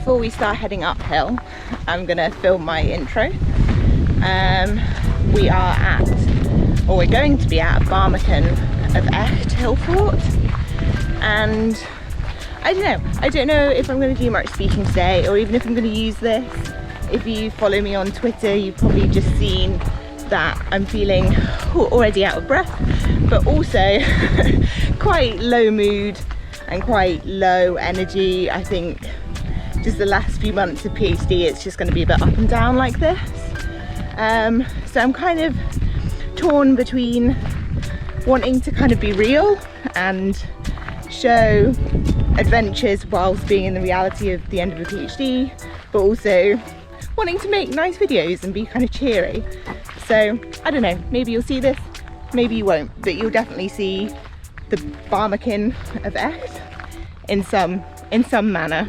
before we start heading uphill, I'm gonna film my intro. We are at, or we're going to be at, Barmekin of Echt Hillfort, and I don't know if I'm going to do much speaking today, or even if I'm going to use this. If you follow me on Twitter, you've probably just seen that I'm feeling already out of breath, but also quite low mood and quite low energy. I think just the last few months of PhD, it's just going to be a bit up and down like this. So I'm kind of torn between wanting to kind of be real and show adventures whilst being in the reality of the end of a PhD, but also wanting to make nice videos and be kind of cheery. So I don't know, maybe you'll see this, maybe you won't, but you'll definitely see the Barmekin of Echt in some manner.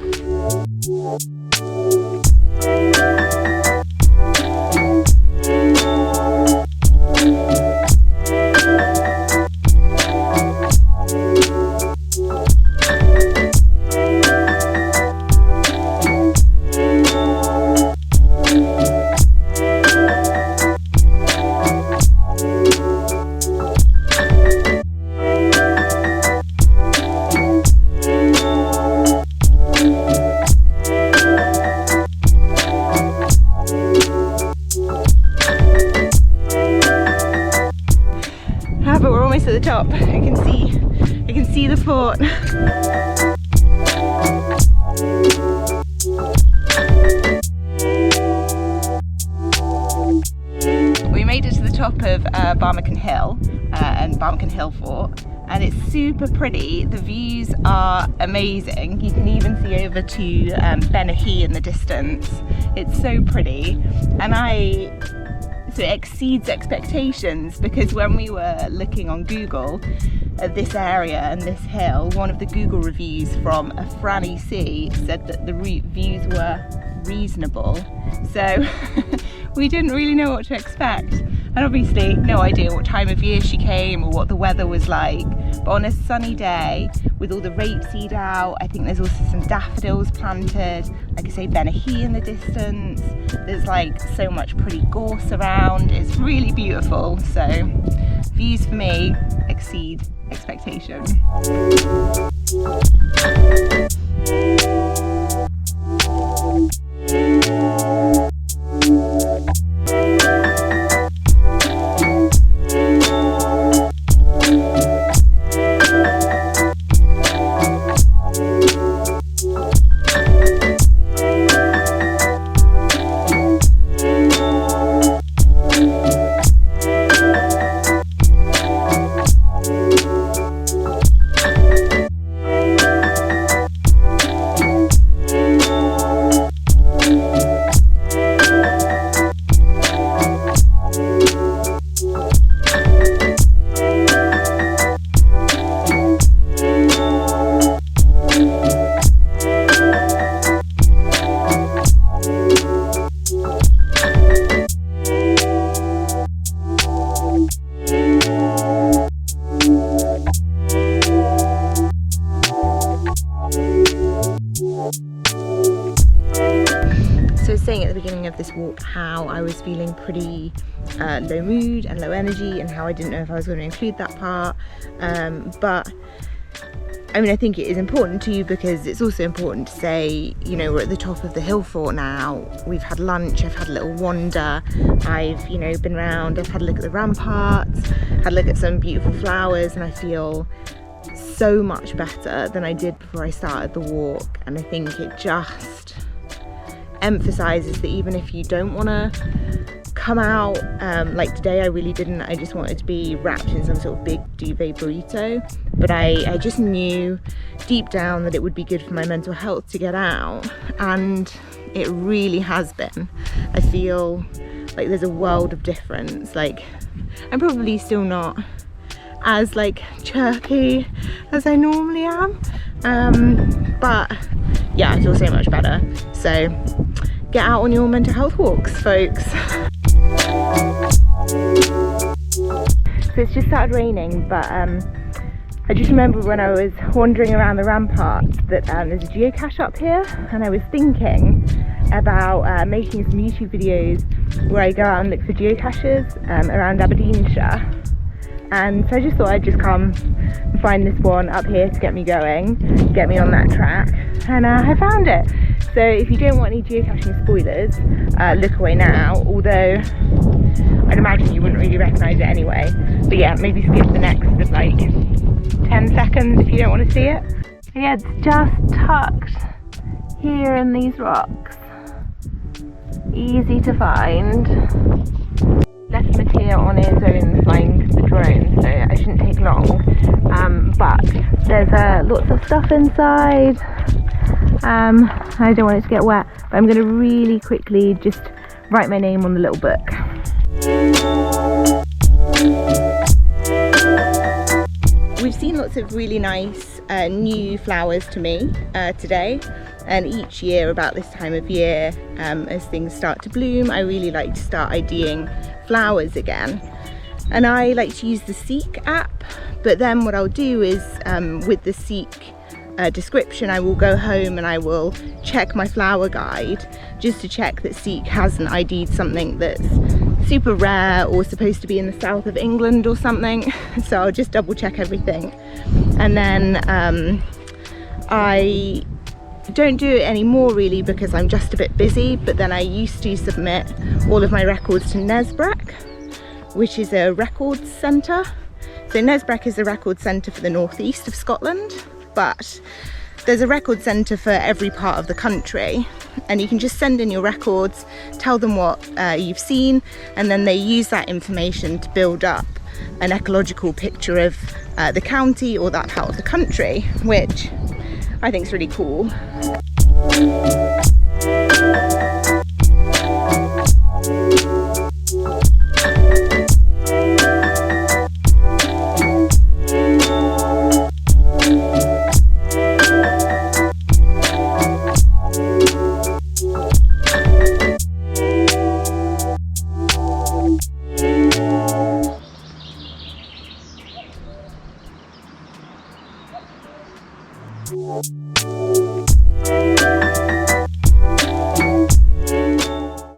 But we're almost at the top. I can see the fort. We made it to the top of Barmekin Hill and Barmekin Hillfort, and it's super pretty. The views are amazing. You can even see over to Barmekin in the distance. It's so pretty, and so it exceeds expectations, because when we were looking on Google at this area and this hill, one of the Google reviews from a Franny C said that the views were reasonable. So we didn't really know what to expect, and obviously no idea what time of year she came or what the weather was like. But on a sunny day with all the rapeseed out, I think there's also some daffodils planted, like I say, Barmekin in the distance. There's like so much pretty gorse around. It's really beautiful. So views for me exceed expectation. So I was saying at the beginning of this walk how I was feeling pretty low mood and low energy, and how I didn't know if I was going to include that part, but I mean, I think it is important to you, because it's also important to say, you know, we're at the top of the hill fort now, we've had lunch, I've had a little wander, I've, you know, been around, I've had a look at the ramparts, had a look at some beautiful flowers, and I feel so much better than I did before I started the walk. And I think it just emphasizes that even if you don't want to come out, like today I really didn't, I just wanted to be wrapped in some sort of big duvet burrito, but I just knew deep down that it would be good for my mental health to get out, and it really has been. I feel like there's a world of difference. Like, I'm probably still not as like chirpy as I normally am, but yeah, I feel so much better. So get out on your mental health walks, folks. So it's just started raining, but I just remember when I was wandering around the ramparts that there's a geocache up here, and I was thinking about making some YouTube videos where I go out and look for geocaches around Aberdeenshire. And so I just thought I'd just come and find this one up here to get me going, get me on that track, and I found it. So if you don't want any geocaching spoilers, look away now, although I'd imagine you wouldn't really recognise it anyway. But yeah, maybe skip the next of like 10 seconds if you don't want to see it. But yeah, it's just tucked here in these rocks. Easy to find. Left Matteo on his own flying the drone, so I shouldn't take long. But there's lots of stuff inside. I don't want it to get wet, but I'm going to really quickly just write my name on the little book. We've seen lots of really nice new flowers to me today, and each year about this time of year, as things start to bloom, I really like to start IDing flowers again. And I like to use the Seek app, but then what I'll do is with the Seek description, I will go home and I will check my flower guide just to check that Seek hasn't ID'd something that's super rare or supposed to be in the south of England or something. So I'll just double check everything, and then I don't do it anymore really because I'm just a bit busy, but then I used to submit all of my records to Nesbreck, which is a records centre. So Nesbreck is a record centre for the northeast of Scotland, but there's a record centre for every part of the country, and you can just send in your records, tell them what you've seen, and then they use that information to build up an ecological picture of the county or that part of the country, which I think is really cool.